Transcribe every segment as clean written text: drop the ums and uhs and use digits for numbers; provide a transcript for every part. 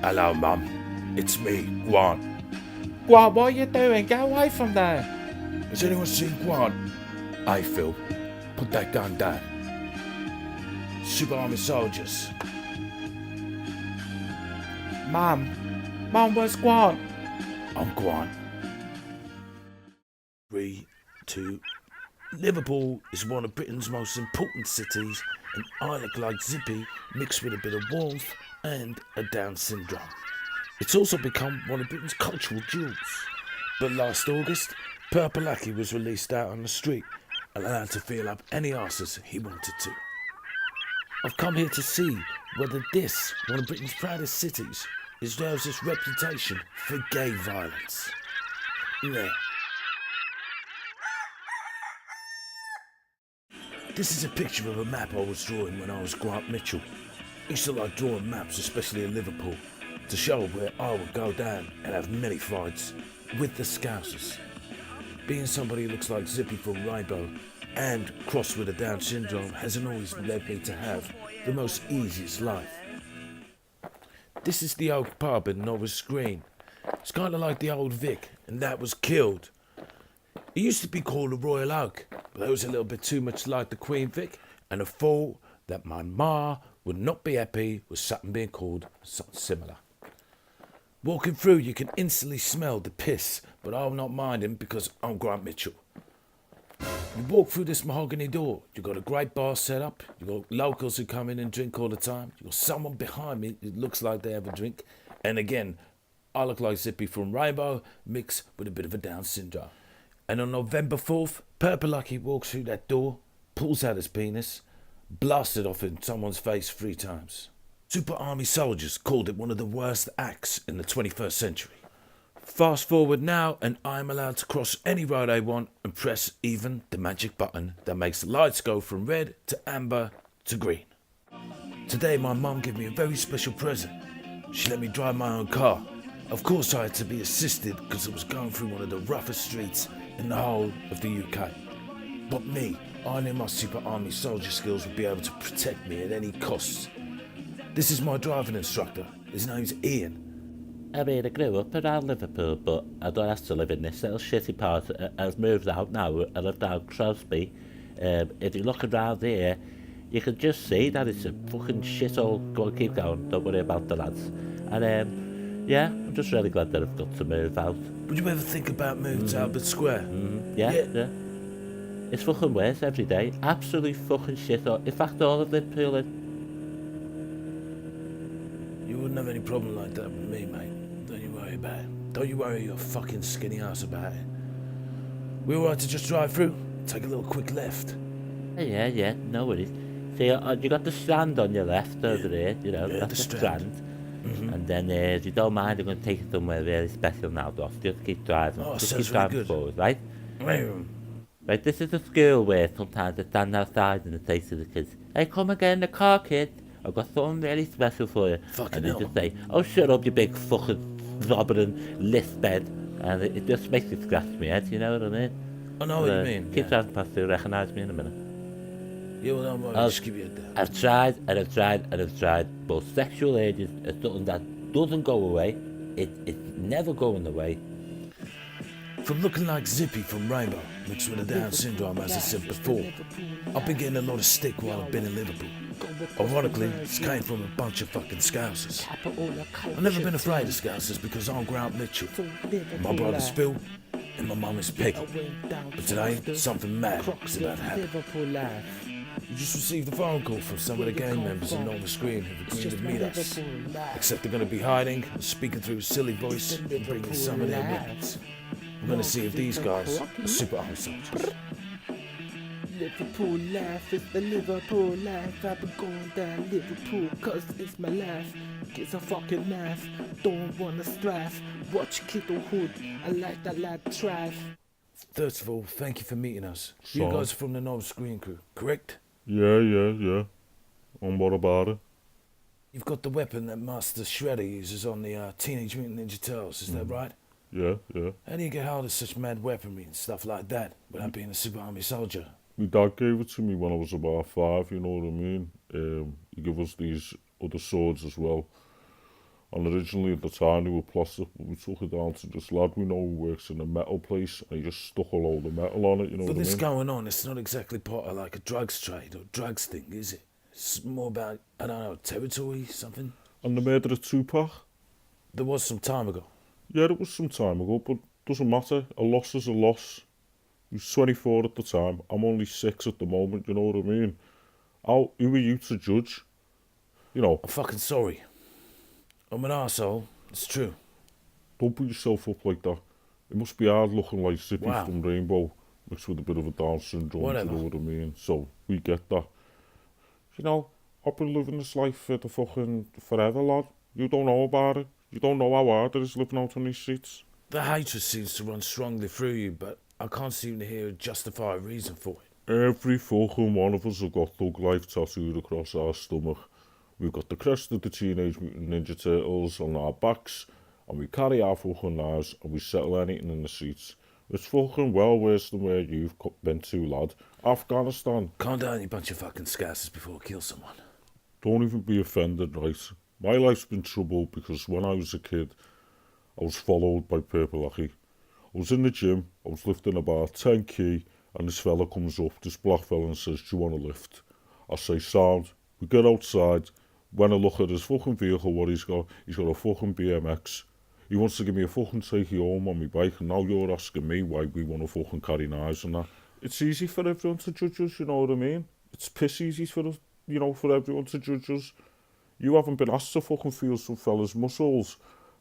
Hello, Mum. It's me, Grant. What are you doing? Get away from there. Has anyone seen Grant? Hey, Phil. Put that gun down. Super Army soldiers. Mum, where's Grant? I'm Grant. 3, 2. Liverpool is one of Britain's most important cities, and I look like Zippy mixed with a bit of warmth and a Down syndrome. It's also become one of Britain's cultural jewels. But last August, Purple Lucky was released out on the street, allowed to feel up any arses he wanted to. I've come here to see whether this, one of Britain's proudest cities, deserves its reputation for gay violence. Yeah. This is a picture of a map I was drawing when I was Grant Mitchell. I used to like drawing maps, especially in Liverpool, to show where I would go down and have many fights with the Scousers. Being somebody who looks like Zippy from Rainbow and crossed with a Down syndrome hasn't always led me to have the most easiest life. This is the old pub in Norris Green. It's kind of like the old Vic, and that was killed. It used to be called the Royal Oak, but that was a little bit too much like the Queen Vic, and I thought that my ma would not be happy with something being called something similar. Walking through, you can instantly smell the piss, but I'm not minding because I'm Grant Mitchell. You walk through this mahogany door, you've got a great bar set up, you've got locals who come in and drink all the time, you've got someone behind me who looks like they have a drink, and again, I look like Zippy from Rainbow, mixed with a bit of a Down syndrome. And on November 4th, Purple Lucky walks through that door, pulls out his penis, blasts it off in someone's face 3 times. Super Army soldiers called it one of the worst acts in the 21st century. Fast forward now, and I'm allowed to cross any road I want and press even the magic button that makes the lights go from red to amber to green. Today my mum gave me a very special present. She let me drive my own car. Of course I had to be assisted because I was going through one of the roughest streets in the whole of the UK. But me, I knew my Super Army soldier skills would be able to protect me at any costs. This is my driving instructor. His name's Ian. I mean, I grew up around Liverpool, but I don't have to live in this little shitty part. I've moved out now. I live down Crosby. If you look around here, you can just see that it's a fucking shithole. Go on, keep going. Don't worry about the lads. And yeah, I'm just really glad that I've got to move out. Would you ever think about moving to Albert Square? Yeah. It's fucking worse every day. Absolute fucking shithole. In fact, all of Liverpool is... You wouldn't have any problem like that with me, mate. Don't you worry about it. Don't you worry your fucking skinny ass about it. We all right to just drive through? Take a little quick left. Yeah, no worries. See, you got the strand on your left over there, you know, Yeah, that's the the Strand. strand. And then if you don't mind, I'm going to take you somewhere really special now, Doss. Just keep driving. Oh, Just sounds keep really driving good. forward, right? Right, this is a school where sometimes I stand outside and I say to the kids, "Hey, come and get in the car, kid. I've got something really special for you." Fucking and they hell. just say, "Oh, shut up, you big fucking slobbering lisp head." And it just makes me scratch my head, you know what I mean? I know what you mean. Keep Yeah. driving past, you'll recognise me in a minute. Yeah, well, don't worry. I'll- Just give you a dab. I've tried, but sexual urges is something that doesn't go away. It's never going away. From looking like Zippy from Rainbow, mixed with a Down syndrome, as I said before, I've been getting a lot of stick while I've been in Liverpool. Ironically, this came from a bunch of fucking Scousers. I've never been afraid of Scousers because I'm Grant Mitchell. My brother's Phil, and my mum is Peggy. But today, something mad is about to happen. We just received a phone call from some of the gang members in Norris Green who've agreed to meet us. Except they're going to be hiding, speaking through a silly voice, and bringing some of their weapons. We're going to see if these guys are Super Army soldiers. Liverpool life, it's the Liverpool life. I've been going down Liverpool cause it's my life. It's a fucking life, don't wanna strife. Watch Kittle Hood, I like that lad drive. First of all, thank you for meeting us. You Sorry. guys are from the Norris Green crew, correct? Yeah. And what about it? You've got the weapon that Master Shredder uses on the Teenage Mutant Ninja Turtles, is that right? Yeah. How do you get hold of such mad weaponry and stuff like that without being a Super Army soldier? My dad gave it to me when I was about 5, you know what I mean? He gave us these other swords as well. And originally at the time they were plastic, but we took it down to this lad we know who works in a metal place, and he just stuck a load of metal on it, you know But what I this mean? going on, it's not exactly part of like a drugs trade or drugs thing, is it? It's more about, I don't know, territory, something. And the murder of Tupac? There was some time ago. Yeah, it was some time ago, but doesn't matter. A loss is a loss. He was 24 at the time. I'm only 6 at the moment, you know what I mean? Who are you to judge? You know, I'm fucking sorry. I'm an arsehole. It's true. don't beat yourself up like that. It must be hard looking like Zippy Wow. from Rainbow, mixed with a bit of a Down syndrome, Whatever. you know what I mean? So, we get that. You know, I've been living this life for the fucking forever, lad. You don't know about it. You don't know how hard it is living out on these streets. The hatred seems to run strongly through you, but I can't seem to hear a justified reason for it. Every fucking one of us have got Thug Life tattooed across our stomach. We've got the crest of the Teenage Mutant Ninja Turtles on our backs, and we carry our fucking knives and we settle anything in the streets. It's fucking well worse than where you've been to, lad. Afghanistan. Calm down, you bunch of fucking scousers, before I kill someone. Don't even be offended, right? My life's been troubled because when I was a kid, I was followed by Purple Lucky. I was in the gym, I was lifting about 10 kg, and this fella comes up, this black fella, and says, "Do you want to lift?" I say, "Sound." We get outside. When I look at his fucking vehicle, what he's got a fucking BMX. He wants to give me a fucking take home on my bike, and now you're asking me why we want to fucking carry knives and that. It's easy for everyone to judge us, you know what I mean? It's piss easy for us, you know, for everyone to judge us. You haven't been asked to fucking feel some fella's muscles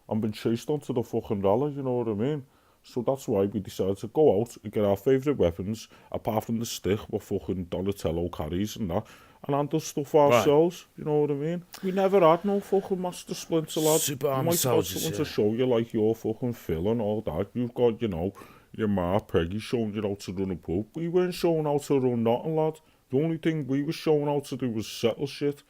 and been chased onto the fucking rally, you know what I mean? So that's why we decided to go out and get our favourite weapons, apart from the stick what fucking Donatello carries and that, and handle stuff ourselves, you know what I mean? We never had no fucking Master Splinter, lad. Super You army might have soldiers, someone yeah. to show you like your fucking Phil and all that. You've got, you know, your ma Peggy showing you how to run a pub. We weren't showing how to run nothing, lad. The only thing we were showing how to do was settle shit.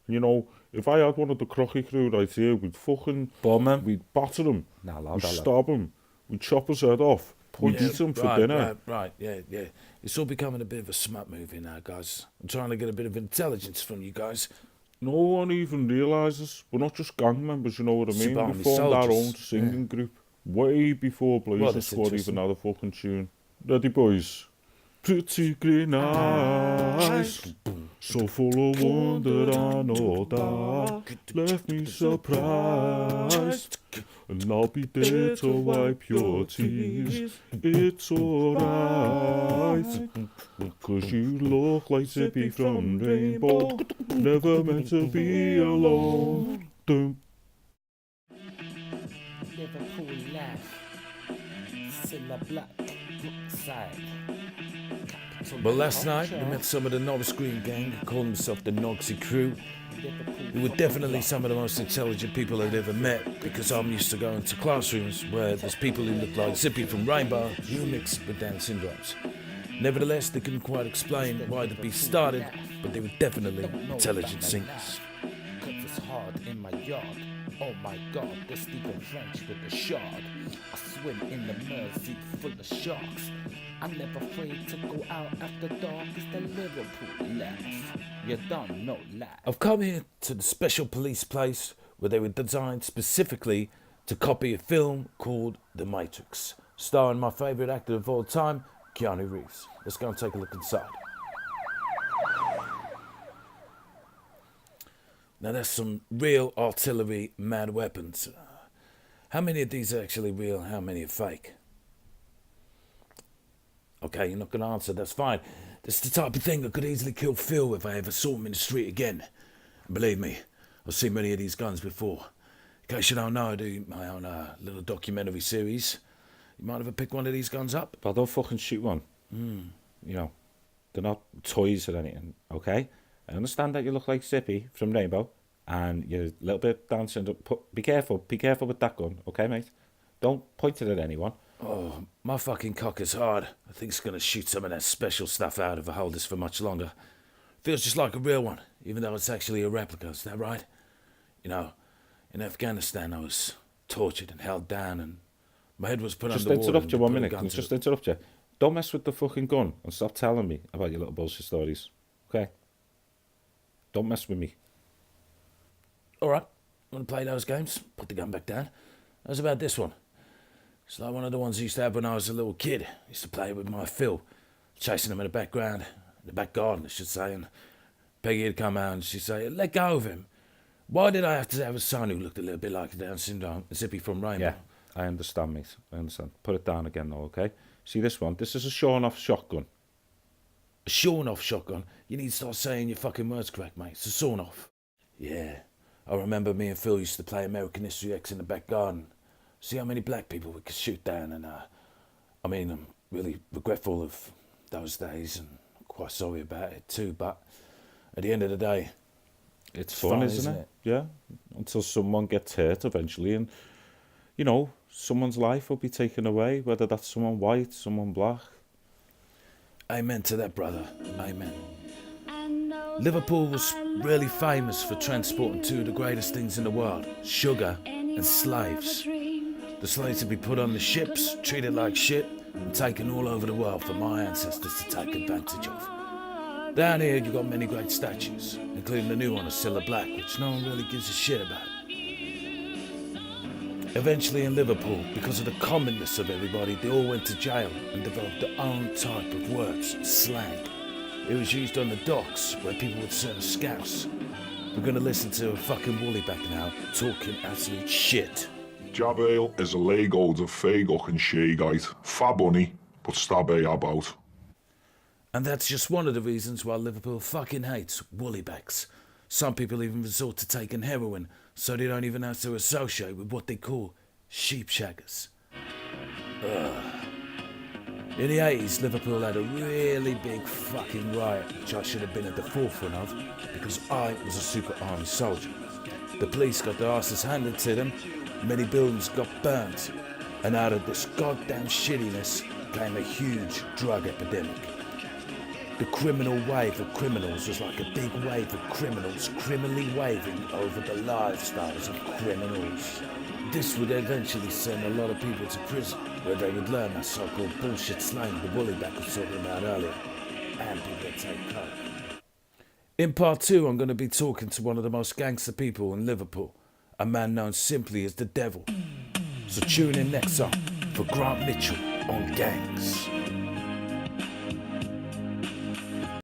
And, you know, if I had one of the Crocky crew right here, we'd fucking... Bomb him. We'd batter him. Nah, We'd lad, stab him. We'd chop his head off. We'd eat him for dinner. Right, yeah. It's all becoming a bit of a smut movie now, guys. I'm trying to get a bit of intelligence from you guys. No one even realises. We're not just gang members, you know what I mean? Super We army formed our soldiers, own singing group. Way before Blazing that's Squad interesting. even had a fucking tune. Ready, boys? Pretty green eyes, so full of wonder and all that, left me surprised, and I'll be there to wipe your tears. It's alright, 'cause you look like Zippy from Rainbow, never meant to be alone. Dum. Liverpool laugh. Silla Black, Brookside. But last night, we met some of the Novice Green gang who called themselves the Nogsy Crew. They were definitely some of the most intelligent people I've ever met, because I'm used to going to classrooms where there's people who look like Zippy from Rainbow who are mixed with Down syndromes. Nevertheless, they couldn't quite explain why the beef started, but they were definitely intelligent singers. Cause it's hard in my yard. Oh my god, the Stephen French with the shard. I swim in the Mersey full of sharks. I'm never afraid to go out after dark. It's the Liverpool laugh. You don't know laugh. I've come here to the special police place where they were designed specifically to copy a film called The Matrix, starring my favourite actor of all time, Keanu Rhys. Let's go and take a look inside. Now that's some real artillery mad weapons. How many of these are actually real? How many are fake? Okay, you're not going to answer, that's fine. This is the type of thing that could easily kill Phil if I ever saw him in the street again. And believe me, I've seen many of these guns before. In case you don't know, I do my own little documentary series. You might ever pick one of these guns up? But don't fucking shoot one. You know, they're not toys or anything, okay? I understand that you look like Zippy from Rainbow, and you're a little bit dancing. Be careful with that gun, okay, mate? Don't point it at anyone. Oh, my fucking cock is hard. I think it's going to shoot some of that special stuff out if I hold this for much longer. Feels just like a real one, even though it's actually a replica, is that right? You know, in Afghanistan I was tortured and held down and my head was put Just underwater. interrupt you and 1 put a minute. gun Can I to just it. interrupt you? Don't mess with the fucking gun and stop telling me about your little bullshit stories, okay? Don't mess with me. All right, want to play those games? Put the gun back down. How's about this one? It's like one of the ones I used to have when I was a little kid. I used to play with my Phil, chasing him in the background, in the back garden, I should say, and Peggy would come out and she'd say, let go of him. Why did I have to have a son who looked a little bit like Down syndrome, Zippy from Rainbow? Yeah, I understand, mate. I understand. Put it down again, though, okay? See this one? This is a shorn-off shotgun. A shorn-off shotgun? You need to start saying your fucking words correct, mate. It's a sawn-off. Yeah, I remember me and Phil used to play American History X in the back garden. See how many black people we could shoot down, and I'm really regretful of those days, and I'm quite sorry about it too, but at the end of the day, It's fun, isn't it? Yeah, until someone gets hurt eventually, and, you know, someone's life will be taken away, whether that's someone white, someone black. Amen to that, brother. Amen. Liverpool was really famous for transporting two of the greatest things in the world, sugar and slaves. The slaves would be put on the ships, treated like shit, and taken all over the world for my ancestors to take advantage of. Down here, you've got many great statues, including the new one of Cilla Black, which no one really gives a shit about. Eventually in Liverpool, because of the commonness of everybody, they all went to jail and developed their own type of words, slang. It was used on the docks where people would serve scouse. We're going to listen to a fucking woollyback now, talking absolute shit. Saville is a Lego de feigach and shagite. Fabunny, but stabby about. And that's just one of the reasons why Liverpool fucking hates woolybacks. Some people even resort to taking heroin, so they don't even have to associate with what they call sheep shaggers. In the 80s, Liverpool had a really big fucking riot, which I should have been at the forefront of, because I was a super army soldier. The police got their asses handed to them, many buildings got burnt, and out of this goddamn shittiness came a huge drug epidemic. The criminal wave of criminals was like a big wave of criminals criminally waving over the lifestyles of criminals. This would eventually send a lot of people to prison, where they would learn that so-called bullshit slang the woollyback was talking about earlier, and people would take coke. In part 2, I'm going to be talking to one of the most gangster people in Liverpool, a man known simply as the Devil. So tune in next time for Grant Mitchell on Gangs.